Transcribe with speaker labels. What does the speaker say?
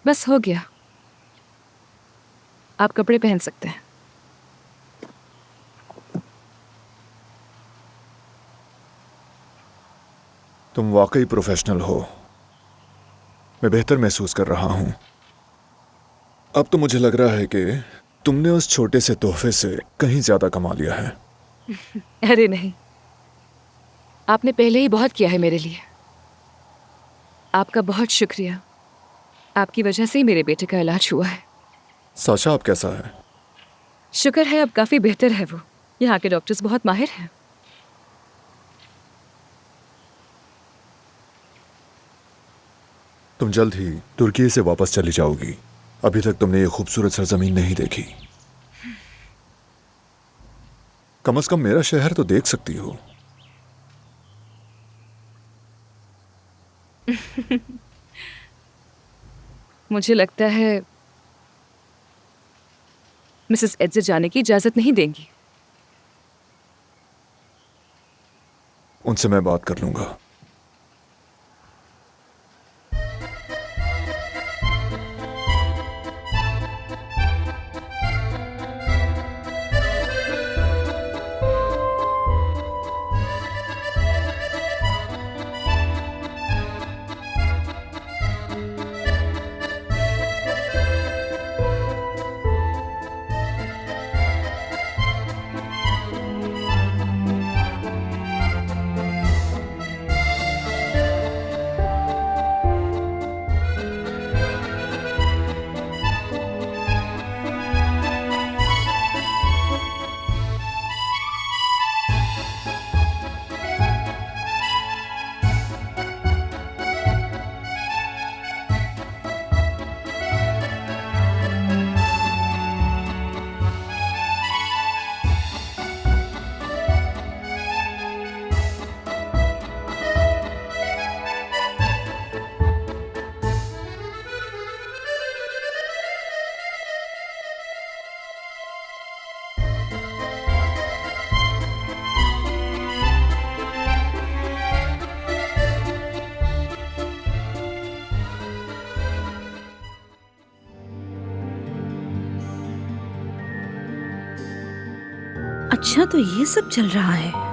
Speaker 1: बस हो गया। आप कपड़े पहन सकते हैं।
Speaker 2: तुम वाकई प्रोफेशनल हो। मैं बेहतर महसूस कर रहा हूं। अब तो मुझे लग रहा है कि तुमने उस छोटे से तोहफे से कहीं ज्यादा कमा लिया है।
Speaker 1: अरे नहीं, आपने पहले ही बहुत किया है मेरे लिए। आपका बहुत शुक्रिया। आपकी वजह से ही मेरे बेटे का इलाज हुआ है।
Speaker 2: साशा अब कैसा है?
Speaker 1: शुक्र है अब काफी बेहतर है वो। यहाँ के डॉक्टर्स बहुत माहिर हैं।
Speaker 2: तुम जल्द ही तुर्की से वापस चली जाओगी। अभी तक तुमने ये खूबसूरत सरजमीन नहीं देखी। कम से कम मेरा शहर तो देख सकती हो।
Speaker 1: मुझे लगता है मिसेस एडजे जाने की इजाजत नहीं देंगी।
Speaker 2: उनसे मैं बात कर लूंगा।
Speaker 3: अच्छा, तो ये सब चल रहा है।